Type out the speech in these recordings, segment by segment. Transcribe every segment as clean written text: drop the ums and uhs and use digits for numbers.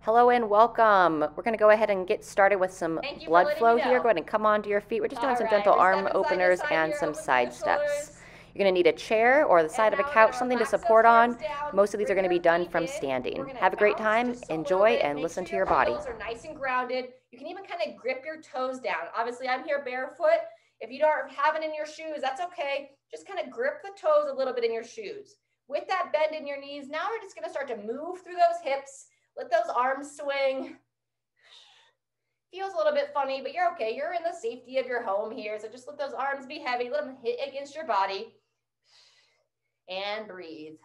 Hello and welcome. We're going to go ahead and get started with some Thank you for blood letting flow me here. know. Go ahead and come onto your feet. We're just doing All some right, gentle we're arm stepping side to openers side and here. some Open through the side steps. shoulders. You're going to need a chair or the And side of a now we're couch, gonna something to relax those support arms on. down. Most of these are Bring going to be your done feet from in. We're standing. gonna Have a great bounce time, just a little enjoy, bit. and Make listen sure to your your body. heels are nice and grounded. You can even kind of grip your toes down. Obviously, I'm here barefoot. If you don't have it in your shoes, that's okay. Just kind of grip the toes a little bit in your shoes. With that bend in your knees, now we're just gonna start to move through those hips. Let those arms swing. Feels a little bit funny, but you're okay. You're in the safety of your home here. So just let those arms be heavy. Let them hit against your body. And breathe.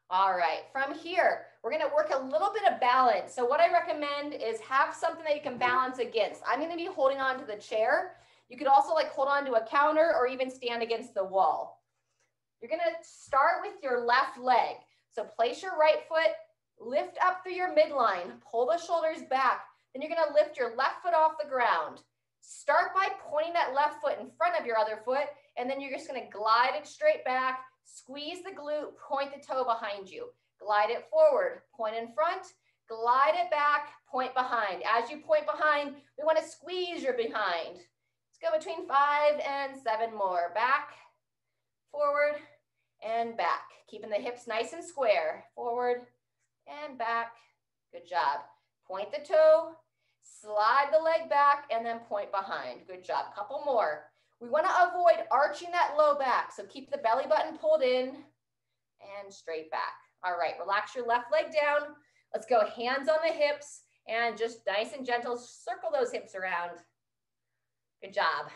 All right, from here, we're gonna work a little bit of balance. So what I recommend is have something that you can balance against. I'm gonna be holding on to the chair. You could also like hold on to a counter or even stand against the wall. You're gonna start with your left leg. So place your right foot, lift up through your midline, pull the shoulders back. Then you're gonna lift your left foot off the ground. Start by pointing that left foot in front of your other foot, and then you're just gonna glide it straight back, squeeze the glute, point the toe behind you. Glide it forward, point in front, glide it back, point behind. As you point behind, we wanna squeeze your behind. Let's go between 5 and 7 more. Back, forward, and back. Keeping the hips nice and square. Forward and back. Good job. Point the toe, slide the leg back, and then point behind. Good job. Couple more. We want to avoid arching that low back. So keep the belly button pulled in and straight back. All right, relax your left leg down. Let's go hands on the hips and just nice and gentle circle those hips around. Good job.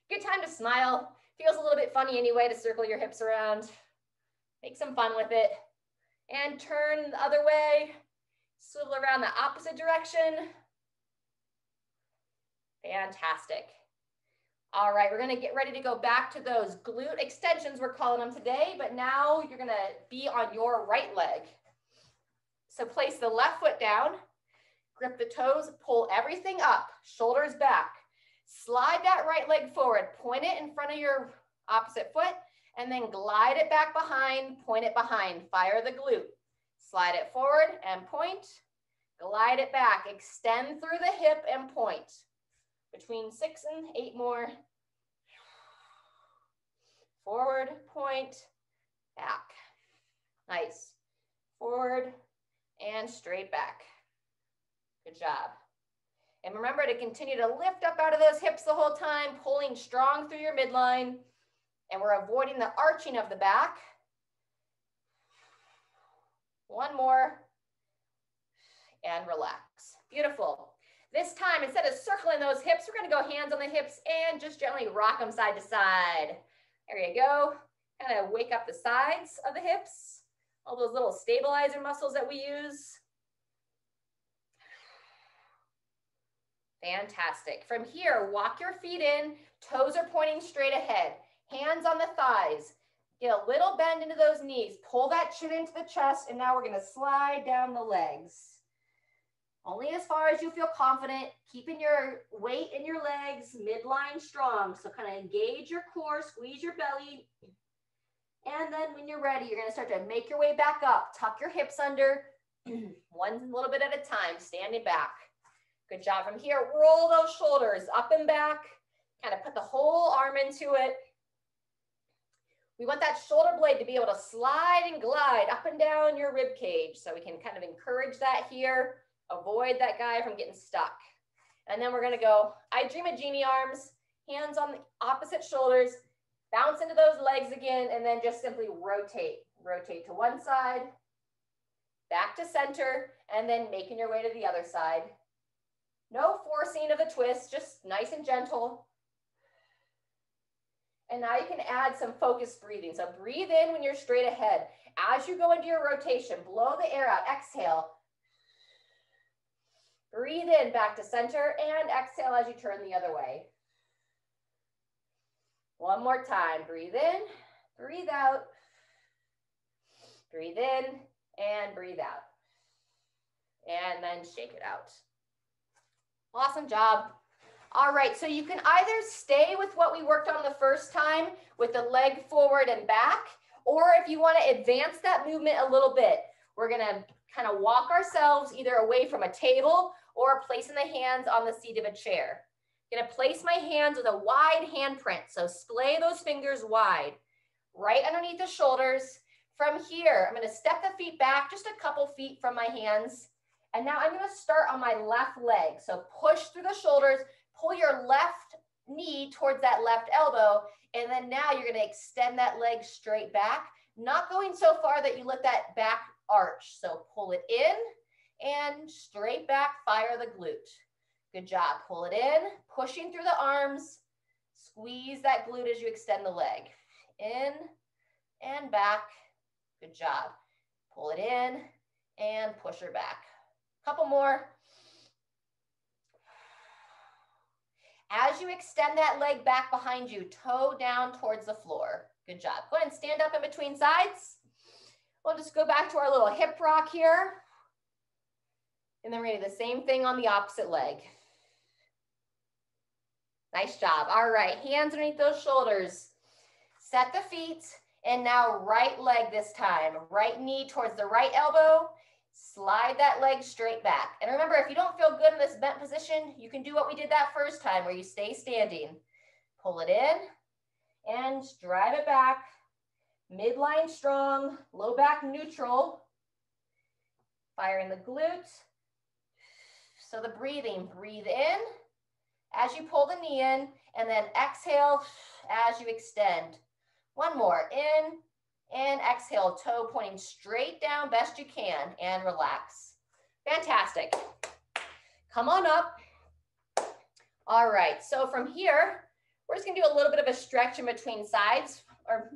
Good time to smile. Feels a little bit funny anyway to circle your hips around. Make some fun with it. And turn the other way. Swivel around the opposite direction. Fantastic. All right, we're gonna get ready to go back to those glute extensions, we're calling them today, but now you're gonna be on your right leg. So place the left foot down, grip the toes, pull everything up, shoulders back. Slide that right leg forward, point it in front of your opposite foot, and then glide it back behind, point it behind, fire the glute. Slide it forward and point, glide it back, extend through the hip and point. Between 6 and 8 more. Forward, point, back. Nice. Forward and straight back. Good job. And remember to continue to lift up out of those hips the whole time, pulling strong through your midline. And we're avoiding the arching of the back. One more. And relax. Beautiful. This time, instead of circling those hips, we're going to go hands on the hips and just gently rock them side to side. There you go. Kind of wake up the sides of the hips. All those little stabilizer muscles that we use. Fantastic. From here, walk your feet in. Toes are pointing straight ahead. Hands on the thighs. Get a little bend into those knees. Pull that chin into the chest, and now we're going to slide down the legs. Only as far as you feel confident, keeping your weight in your legs, midline strong. So kind of engage your core, squeeze your belly. And then when you're ready, you're going to start to make your way back up. Tuck your hips under, one little bit at a time, standing back. Good job. From here, roll those shoulders up and back. Kind of put the whole arm into it. We want that shoulder blade to be able to slide and glide up and down your rib cage. So we can kind of encourage that here. Avoid that guy from getting stuck. And then we're gonna go, I Dream a Genie arms, hands on the opposite shoulders, bounce into those legs again, and then just simply rotate. Rotate to one side, back to center, and then making your way to the other side. No forcing of the twist, just nice and gentle. And now you can add some focused breathing. So breathe in when you're straight ahead. As you go into your rotation, blow the air out, exhale. Breathe in back to center and exhale as you turn the other way. One more time. Breathe in, breathe out. Breathe in and breathe out. And then shake it out. Awesome job. All right, so you can either stay with what we worked on the first time with the leg forward and back, Or if you want to advance that movement a little bit, we're going to kind of walk ourselves either away from a table or placing the hands on the seat of a chair. I'm going to place my hands with a wide handprint. So splay those fingers wide, right underneath the shoulders. From here, I'm going to step the feet back just a couple feet from my hands. And now I'm going to start on my left leg. So push through the shoulders, pull your left knee towards that left elbow. And then now you're going to extend that leg straight back, not going so far that you let that back arch. So pull it in and straight back, fire the glute. Good job. Pull it in, pushing through the arms, squeeze that glute as you extend the leg. In and back. Good job. Pull it in and push her back. Couple more. As you extend that leg back behind you, toe down towards the floor. Good job. Go ahead and stand up in between sides. We'll just go back to our little hip rock here. And then we're going to do the same thing on the opposite leg. Nice job. All right, hands underneath those shoulders. Set the feet, and now right leg this time. Right knee towards the right elbow. Slide that leg straight back. And remember, if you don't feel good in this bent position, you can do what we did that first time where you stay standing. Pull it in and drive it back. Midline strong, low back neutral. Firing the glute. So the breathing, breathe in as you pull the knee in, and then exhale as you extend. One more, in and exhale, toe pointing straight down best you can, and relax. Fantastic. Come on up. All right, so from here, we're just gonna do a little bit of a stretch in between sides, or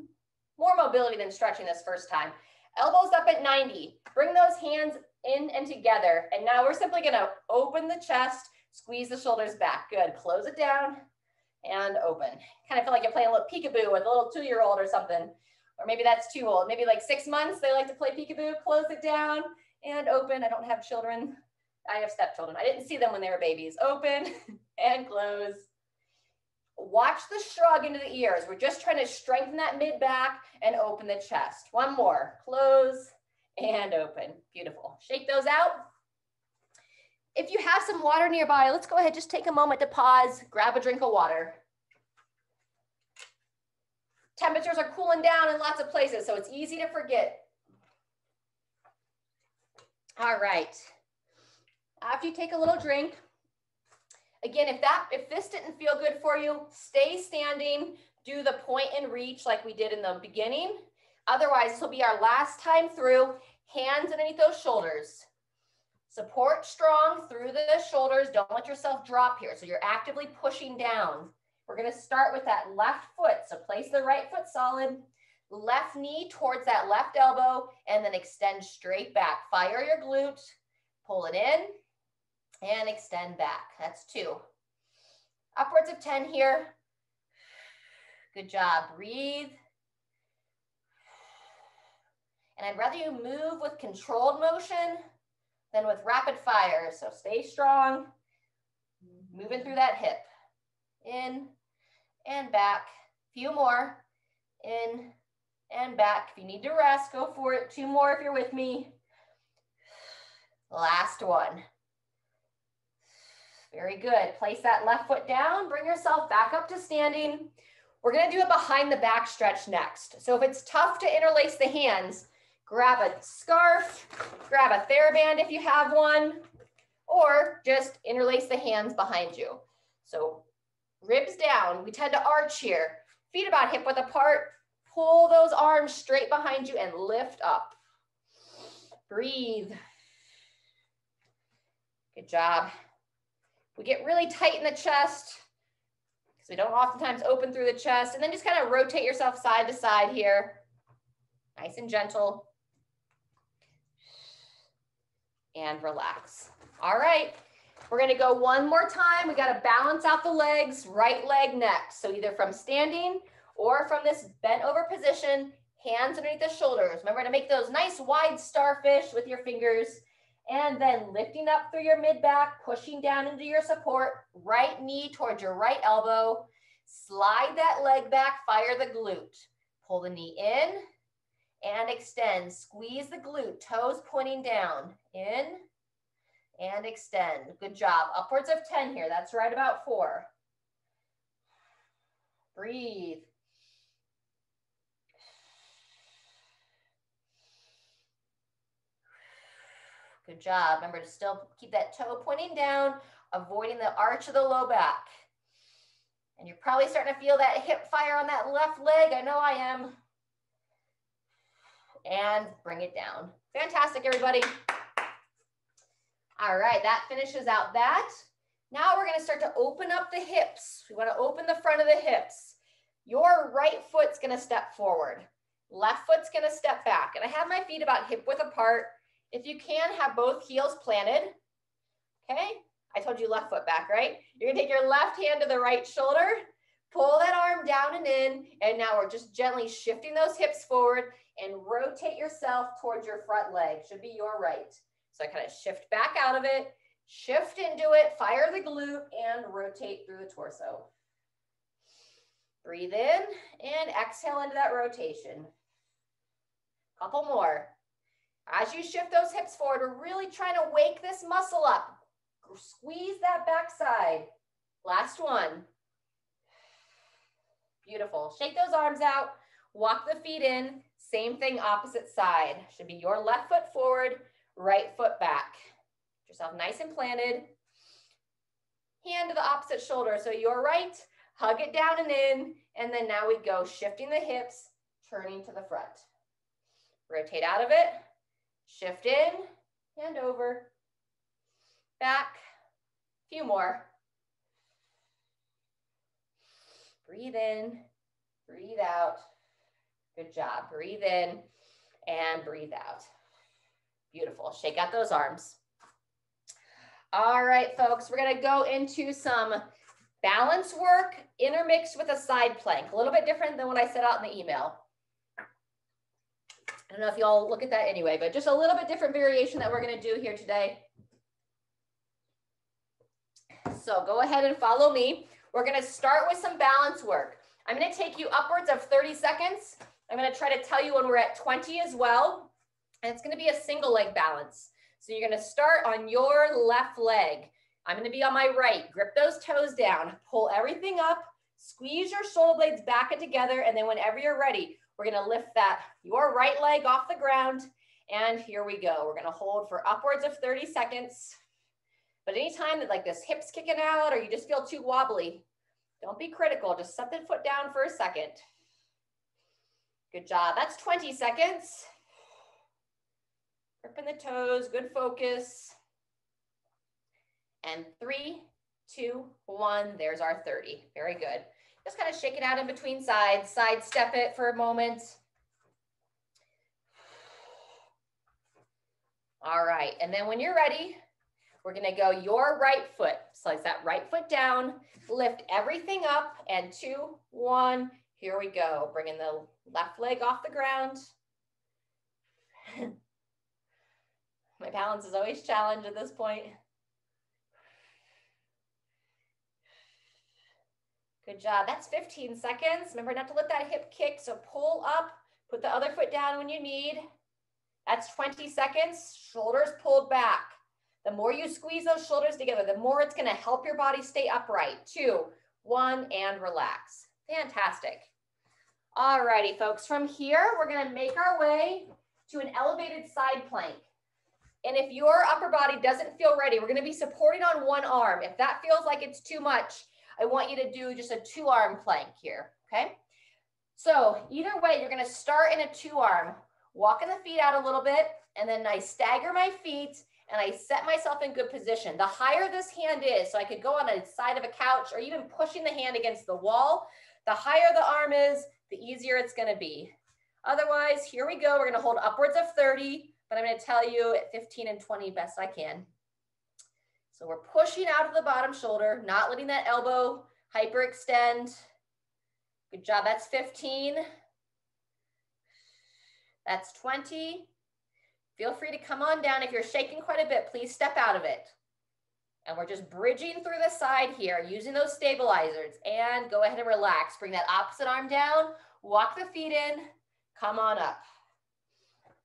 more mobility than stretching this first time. Elbows up at 90. Bring those hands in and together. And now we're simply gonna open the chest, squeeze the shoulders back. Good, close it down and open. Kind of feel like you're playing a little peekaboo with a little 2-year-old or something. Or maybe that's too old. Maybe like 6 months, they like to play peekaboo. Close it down and open. I don't have children. I have stepchildren. I didn't see them when they were babies. Open and close. Watch the shrug into the ears. We're just trying to strengthen that mid back and open the chest. One more. Close and open. Beautiful. Shake those out. If you have some water nearby, let's go ahead. Just take a moment to pause. Grab a drink of water. Temperatures are cooling down in lots of places, so it's easy to forget. All right. After you take a little drink, again, if this didn't feel good for you, stay standing, do the point and reach like we did in the beginning. Otherwise, this will be our last time through. Hands underneath those shoulders. Support strong through the shoulders. Don't let yourself drop here. So you're actively pushing down. We're going to start with that left foot. So place the right foot solid, left knee towards that left elbow, and then extend straight back. Fire your glute, pull it in, and extend back. That's 2. Upwards of 10 here. Good job. Breathe. And I'd rather you move with controlled motion than with rapid fire. So stay strong, moving through that hip. In and back. Few more. In and back. If you need to rest, go for it. 2 more if you're with me. Last one. Very good. Place that left foot down. Bring yourself back up to standing. We're going to do a behind the back stretch next. So if it's tough to interlace the hands, grab a scarf, grab a TheraBand if you have one, or just interlace the hands behind you. So ribs down. We tend to arch here. Feet about hip width apart. Pull those arms straight behind you and lift up. Breathe. Good job. We get really tight in the chest because we don't oftentimes open through the chest. And then just kind of rotate yourself side to side here. Nice and gentle. And relax. All right. We're going to go one more time. We got to balance out the legs, right leg next. So either from standing or from this bent over position, hands underneath the shoulders. Remember to make those nice wide starfish with your fingers, and then lifting up through your mid back, pushing down into your support, right knee towards your right elbow. Slide that leg back, fire the glute. Pull the knee in and extend. Squeeze the glute, toes pointing down. In and extend. Good job. Upwards of 10 here. That's right about 4. Breathe. Good job. Remember to still keep that toe pointing down, avoiding the arch of the low back. And you're probably starting to feel that hip fire on that left leg. I know I am. And bring it down. Fantastic, everybody. All right, that finishes out that. Now we're going to start to open up the hips. We want to open the front of the hips. Your right foot's going to step forward. Left foot's going to step back. And I have my feet about hip width apart. If you can, have both heels planted. Okay, I told you left foot back, right? You're going to take your left hand to the right shoulder, pull that arm down and in, and now we're just gently shifting those hips forward and rotate yourself towards your front leg. Should be your right. So I kind of shift back out of it, shift into it, fire the glute, and rotate through the torso. Breathe in and exhale into that rotation. Couple more. As you shift those hips forward, we're really trying to wake this muscle up. Squeeze that backside. Last one. Beautiful. Shake those arms out. Walk the feet in. Same thing, opposite side. Should be your left foot forward, right foot back. Get yourself nice and planted. Hand to the opposite shoulder. So your right, hug it down and in. And then now we go shifting the hips, turning to the front. Rotate out of it. Shift in and over. Back. A few more. Breathe in, breathe out. Good job. Breathe in and breathe out. Beautiful. Shake out those arms. All right, folks, we're going to go into some balance work intermixed with a side plank. A little bit different than what I set out in the email. I don't know if y'all look at that anyway, but just a little bit different variation that we're going to do here today. So go ahead and follow me. We're going to start with some balance work. I'm going to take you upwards of 30 seconds. I'm going to try to tell you when we're at 20 as well. And it's going to be a single leg balance. So you're going to start on your left leg. I'm going to be on my right. Grip those toes down. Pull everything up. Squeeze your shoulder blades back and together. And then whenever you're ready, we're going to lift your right leg off the ground. And here we go. We're going to hold for upwards of 30 seconds. But anytime that like this hip's kicking out or you just feel too wobbly, don't be critical. Just set the foot down for a second. Good job. That's 20 seconds. Gripping the toes, good focus. And 3, 2, 1, there's our 30. Very good. Just kind of shake it out in between sides, sidestep it for a moment. All right, and then when you're ready, we're gonna go your right foot. Slice that right foot down, lift everything up, and 2, 1, here we go. Bringing the left leg off the ground. My balance is always challenged at this point. Good job. That's 15 seconds. Remember not to let that hip kick, so pull up, put the other foot down when you need. That's 20 seconds. Shoulders pulled back. The more you squeeze those shoulders together, the more it's going to help your body stay upright. 2, 1, and relax. Fantastic. All righty, folks. From here, we're going to make our way to an elevated side plank. And if your upper body doesn't feel ready, we're going to be supporting on one arm. If that feels like it's too much, I want you to do just a 2-arm plank here, okay? So either way, you're going to start in a 2-arm, walking the feet out a little bit, and then I stagger my feet, and I set myself in good position. The higher this hand is, so I could go on a side of a couch or even pushing the hand against the wall, the higher the arm is, the easier it's going to be. Otherwise, here we go. We're going to hold upwards of 30, but I'm going to tell you at 15 and 20 best I can. So we're pushing out of the bottom shoulder, not letting that elbow hyperextend. Good job. That's 15. That's 20. Feel free to come on down. If you're shaking quite a bit, please step out of it. And we're just bridging through the side here, using those stabilizers. And go ahead and relax. Bring that opposite arm down. Walk the feet in. Come on up.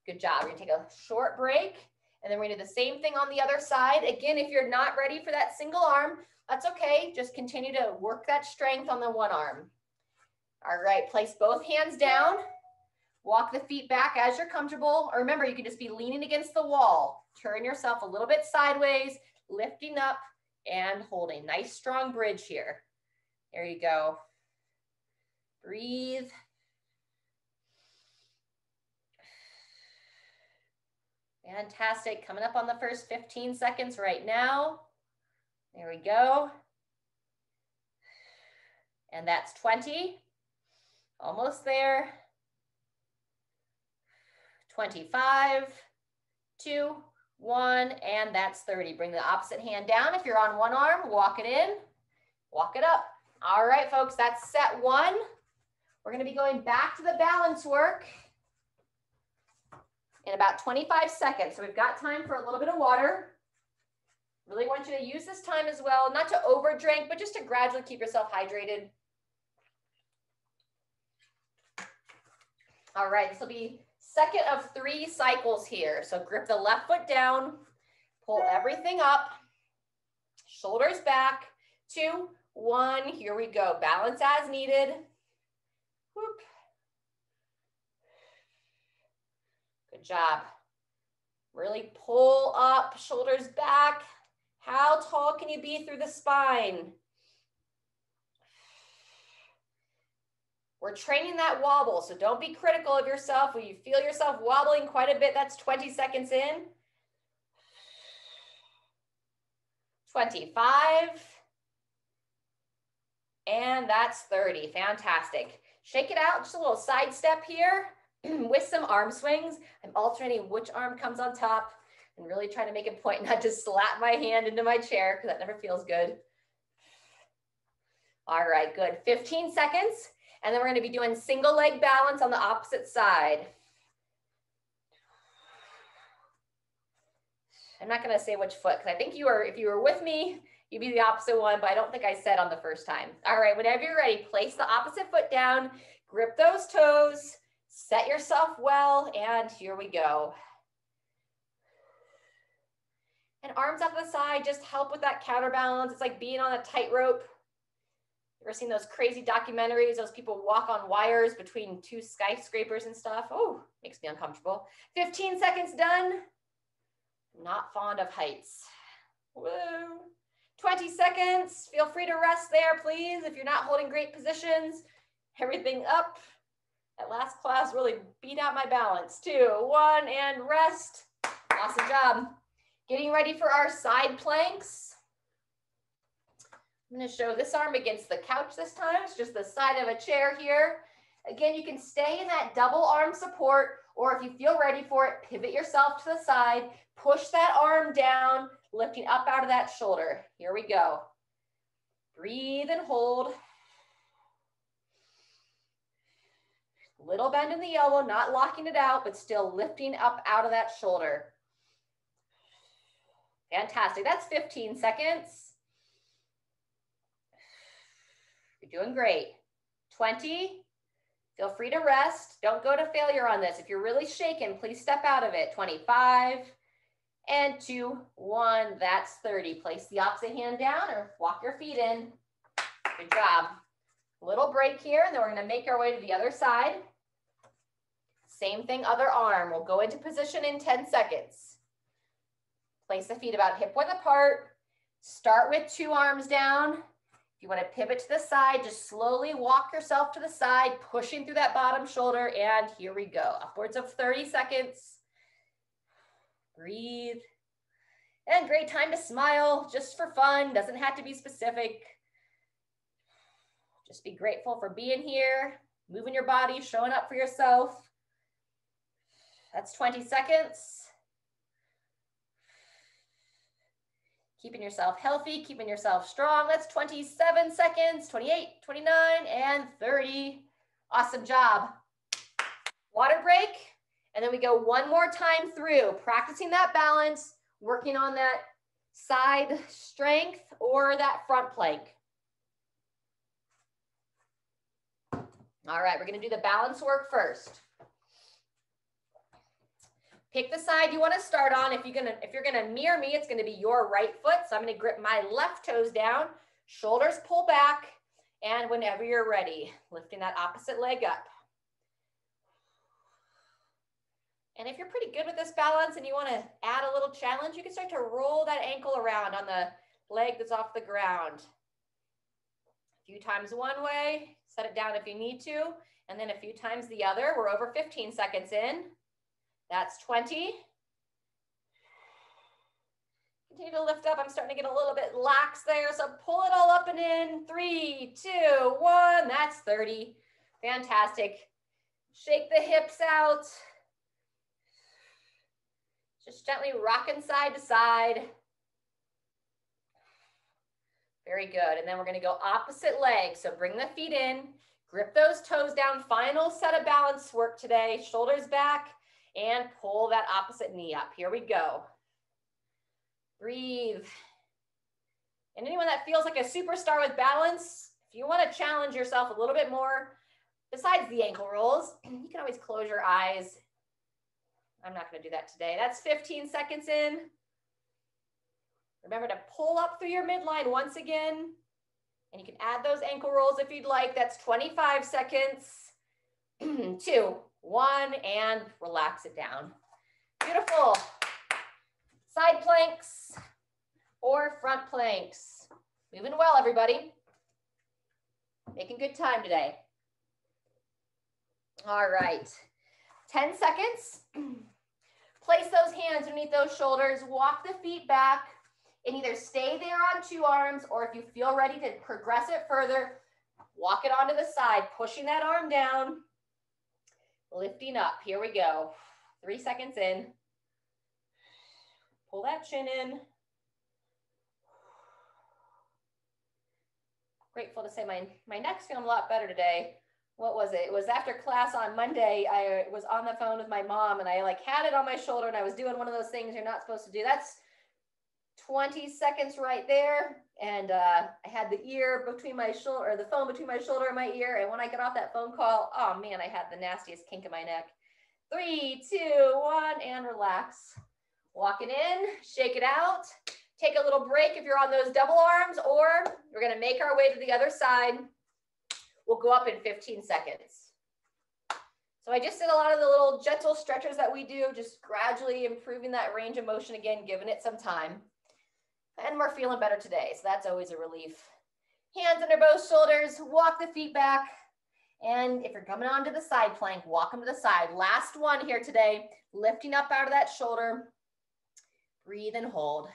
Good job. We're gonna take a short break, and then we're gonna do the same thing on the other side. Again, if you're not ready for that single arm, that's okay. Just continue to work that strength on the one arm. All right, place both hands down. Walk the feet back as you're comfortable. Or remember, you can just be leaning against the wall. Turn yourself a little bit sideways, lifting up and holding. Nice strong bridge here. There you go. Breathe. Fantastic. Coming up on the first 15 seconds right now. There we go. And that's 20. Almost there. 25, 2, 1, and that's 30. Bring the opposite hand down. If you're on one arm, walk it in, walk it up. All right, folks, that's set one. We're going to be going back to the balance work in about 25 seconds. So we've got time for a little bit of water. Really want you to use this time as well, not to overdrink, but just to gradually keep yourself hydrated. All right, this will be second of 3 cycles here. So grip the left foot down, pull everything up, shoulders back, 2, 1, here we go. Balance as needed. Whoop. Good job. Really pull up, shoulders back. How tall can you be through the spine? We're training that wobble, so don't be critical of yourself. When you feel yourself wobbling quite a bit, that's 20 seconds in. 25. And that's 30. Fantastic. Shake it out, just a little side step here with some arm swings. I'm alternating which arm comes on top and really trying to make a point not to slap my hand into my chair because that never feels good. All right, good. 15 seconds. And then we're going to be doing single leg balance on the opposite side. I'm not going to say which foot because I think if you were with me, you'd be the opposite one, but I don't think I said on the first time. All right, whenever you're ready, place the opposite foot down, grip those toes, set yourself well, and here we go. And arms up to the side, just help with that counterbalance. It's like being on a tightrope. You ever seen those crazy documentaries? Those people walk on wires between 2 skyscrapers and stuff. Oh, makes me uncomfortable. 15 seconds done. Not fond of heights. Woo. 20 seconds. Feel free to rest there, please. If you're not holding great positions, everything up. That last class really beat out my balance. 2, 1, and rest. Awesome job. Getting ready for our side planks. I'm going to show this arm against the couch this time. It's just the side of a chair here. Again, you can stay in that double arm support, or if you feel ready for it, pivot yourself to the side, push that arm down, lifting up out of that shoulder. Here we go. Breathe and hold. Little bend in the elbow, not locking it out, but still lifting up out of that shoulder. Fantastic. That's 15 seconds. You're doing great. 20. Feel free to rest. Don't go to failure on this. If you're really shaken, please step out of it. 25. And 2, 1. That's 30. Place the opposite hand down or walk your feet in. Good job. Little break here, and then we're going to make our way to the other side. Same thing, other arm. We'll go into position in 10 seconds. Place the feet about hip-width apart. Start with 2 arms down. If you want to pivot to the side, just slowly walk yourself to the side, pushing through that bottom shoulder, and here we go. Upwards of 30 seconds. Breathe. And great time to smile, just for fun. Doesn't have to be specific. Just be grateful for being here, moving your body, showing up for yourself. That's 20 seconds. Keeping yourself healthy, keeping yourself strong. That's 27 seconds, 28, 29, and 30. Awesome job. Water break, and then we go one more time through, practicing that balance, working on that side strength or that front plank. All right, we're gonna do the balance work first. Pick the side you want to start on. If you're gonna mirror me, it's gonna be your right foot. So I'm gonna grip my left toes down, shoulders pull back, and whenever you're ready, lifting that opposite leg up. And if you're pretty good with this balance and you want to add a little challenge, you can start to roll that ankle around on the leg that's off the ground. A few times one way, set it down if you need to, and then a few times the other. We're over 15 seconds in. That's 20. Continue to lift up. I'm starting to get a little bit lax there, so pull it all up and in. 3, 2, 1. That's 30. Fantastic. Shake the hips out. Just gently rocking side to side. Very good. And then we're going to go opposite leg. So bring the feet in, grip those toes down. Final set of balance work today. Shoulders back and pull that opposite knee up. Here we go. Breathe. And anyone that feels like a superstar with balance, if you want to challenge yourself a little bit more, besides the ankle rolls, you can always close your eyes. I'm not going to do that today. That's 15 seconds in. Remember to pull up through your midline once again. And you can add those ankle rolls if you'd like. That's 25 seconds. 2, 1, and relax it down. Beautiful. Side planks or front planks. Moving well, everybody. Making good time today. All right. 10 seconds. Place those hands underneath those shoulders. Walk the feet back and either stay there on 2 arms, or if you feel ready to progress it further, walk it onto the side, pushing that arm down, lifting up. Here we go. 3 seconds in. Pull that chin in. Grateful to say my neck's feeling a lot better today. What was it? It was after class on Monday. I was on the phone with my mom and I had it on my shoulder and I was doing one of those things you're not supposed to do. That's 20 seconds right there. And I had the ear between my shoulder, or the phone between my shoulder and my ear. And when I got off that phone call, oh man, I had the nastiest kink in my neck. 3, 2, 1, and relax. Walk it in, shake it out. Take a little break if you're on those double arms, or we're gonna make our way to the other side. We'll go up in 15 seconds. So I just did a lot of the little gentle stretches that we do, just gradually improving that range of motion again, giving it some time. And we're feeling better today, so that's always a relief. Hands under both shoulders, walk the feet back. And if you're coming onto the side plank, walk them to the side. Last one here today, lifting up out of that shoulder. Breathe and hold.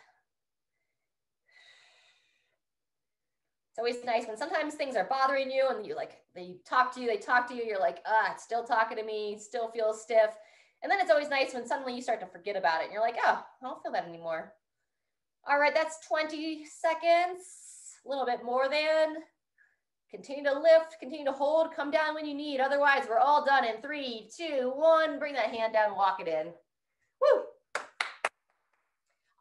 It's always nice when sometimes things are bothering you and they talk to you, you're like, it's still talking to me, still feels stiff. And then it's always nice when suddenly you start to forget about it and you're like, oh, I don't feel that anymore. All right, that's 20 seconds, a little bit more than. Continue to lift, continue to hold, come down when you need. Otherwise, we're all done in 3, 2, 1. Bring that hand down, walk it in. Woo!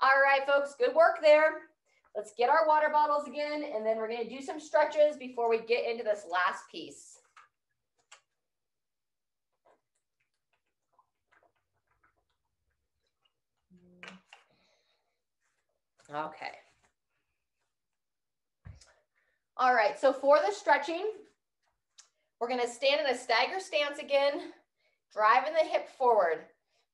All right, folks, good work there. Let's get our water bottles again, and then we're going to do some stretches before we get into this last piece. Okay. All right, so for the stretching, we're going to stand in a stagger stance again, driving the hip forward.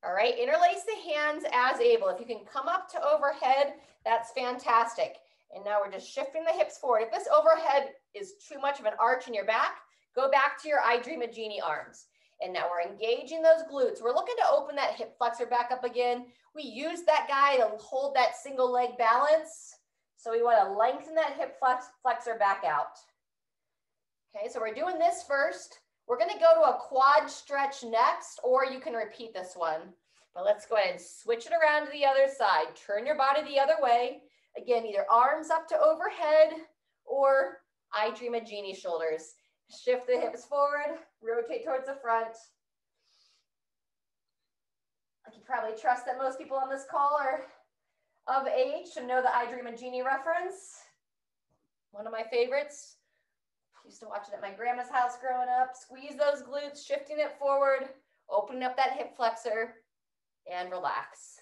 All right, interlace the hands as able. If you can come up to overhead, that's fantastic. And now we're just shifting the hips forward. If this overhead is too much of an arch in your back, go back to your I Dream of Jeannie arms. And now we're engaging those glutes. We're looking to open that hip flexor back up again. We use that guy to hold that single leg balance. So we want to lengthen that hip flexor back out. Okay, so we're doing this first. We're going to go to a quad stretch next, or you can repeat this one. But let's go ahead and switch it around to the other side. Turn your body the other way. Again, either arms up to overhead or I Dream of Jeannie shoulders. Shift the hips forward, rotate towards the front. I can probably trust that most people on this call are of age to know the I Dream of Jeannie reference. One of my favorites. Used to watch it at my grandma's house growing up. Squeeze those glutes, shifting it forward, opening up that hip flexor. and relax.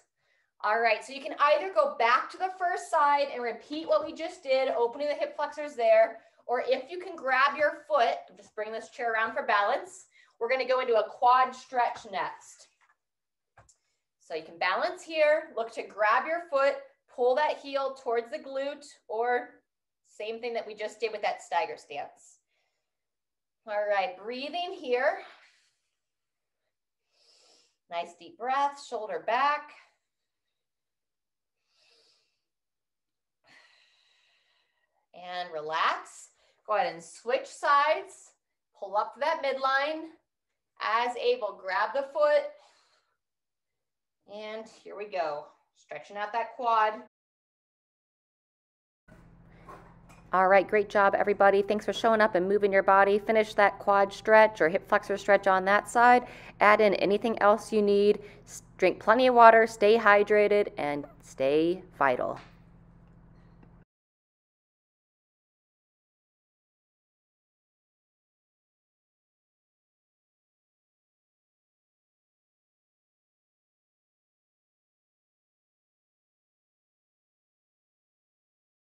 All right, so you can either go back to the first side and repeat what we just did, opening the hip flexors there, or if you can grab your foot, just bring this chair around for balance, we're gonna go into a quad stretch next. So you can balance here, look to grab your foot, pull that heel towards the glute, or same thing that we just did with that stagger stance. All right, breathing here. Nice deep breath, shoulder back. And relax. Go ahead and switch sides. Pull up to that midline. As able, grab the foot. And here we go. Stretching out that quad. All right, great job, everybody. Thanks for showing up and moving your body. Finish that quad stretch or hip flexor stretch on that side. Add in anything else you need. Drink plenty of water, stay hydrated, and stay vital.